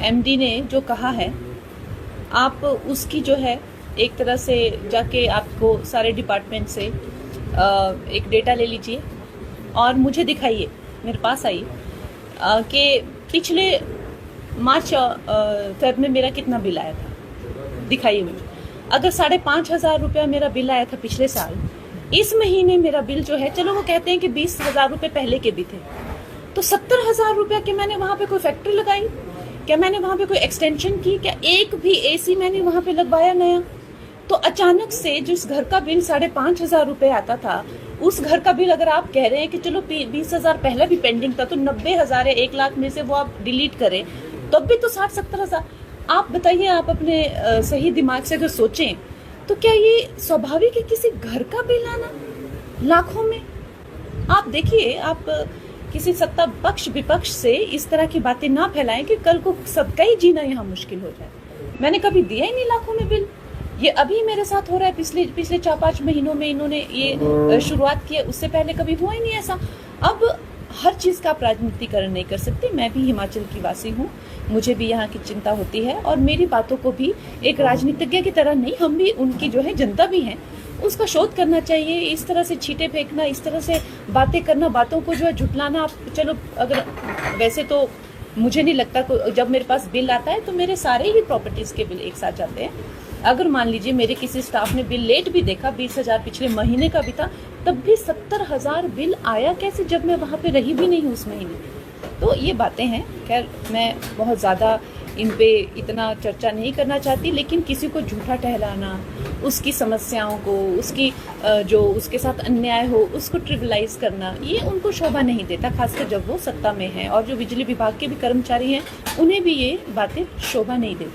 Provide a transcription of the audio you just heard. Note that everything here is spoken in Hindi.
एमडी ने जो कहा है आप उसकी जो है एक तरह से जाके आपको सारे डिपार्टमेंट से एक डेटा ले लीजिए और मुझे दिखाइए, मेरे पास आइए कि पिछले मार्च फेब में मेरा कितना बिल आया था, दिखाइए मुझे। अगर 5,500 रुपया मेरा बिल आया था पिछले साल, इस महीने मेरा बिल जो है, चलो वो कहते हैं कि 20,000 रुपये पहले के भी थे, तो 70,000 रुपया के मैंने वहाँ पे कोई फैक्ट्री लगाई क्या? मैंने वहाँ पे कोई एक्सटेंशन की क्या? एक भी एसी मैंने वहाँ पे लगवाया नया? तो अचानक से जिस घर का बिल 5,500 रुपये आता था, उस घर का बिल अगर आप कह रहे हैं कि चलो 20,000 पहले भी पेंडिंग था, तो 90,000 है, 1 लाख में से वो आप डिलीट करें, तब भी तो 60-70,000। आप बताइए, आप अपने सही दिमाग से अगर सोचें तो क्या ये स्वाभाविक है किसी घर का बिल आना लाखों में? आप देखिए, आप किसी सत्ता पक्ष विपक्ष से इस तरह की बातें ना फैलाएं कि कल को सबका ही जीना यहाँ मुश्किल हो जाए। मैंने कभी दिया ही नहीं लाखों में बिल, ये अभी मेरे साथ हो रहा है। पिछले 4-5 महीनों में इन्होंने ये शुरुआत की है, उससे पहले कभी हुआ ही नहीं ऐसा। अब हर चीज़ का आप राजनीतिकरण नहीं कर सकते। मैं भी हिमाचल की वासी हूँ, मुझे भी यहाँ की चिंता होती है और मेरी बातों को भी एक राजनीतिज्ञ की तरह नहीं, हम भी उनकी जो है जनता भी हैं, उसका शोध करना चाहिए। इस तरह से छींटे फेंकना, इस तरह से बातें करना, बातों को जो है झुटलाना, आप चलो अगर वैसे तो मुझे नहीं लगता जब मेरे पास बिल आता है तो मेरे सारे ही प्रॉपर्टीज़ के बिल एक साथ जाते हैं। अगर मान लीजिए मेरे किसी स्टाफ ने बिल लेट भी देखा, 20,000 पिछले महीने का भी था, तब भी 70,000 बिल आया कैसे जब मैं वहाँ पे रही भी नहीं हूँ उस महीने? तो ये बातें हैं। खैर, मैं बहुत ज़्यादा इन पे इतना चर्चा नहीं करना चाहती, लेकिन किसी को झूठा ठहराना, उसकी समस्याओं को, उसकी जो उसके साथ अन्याय हो उसको ट्रिविलाइज करना, ये उनको शोभा नहीं देता, खासकर जब वो सत्ता में है। और जो बिजली विभाग के भी कर्मचारी हैं, उन्हें भी ये बातें शोभा नहीं देती।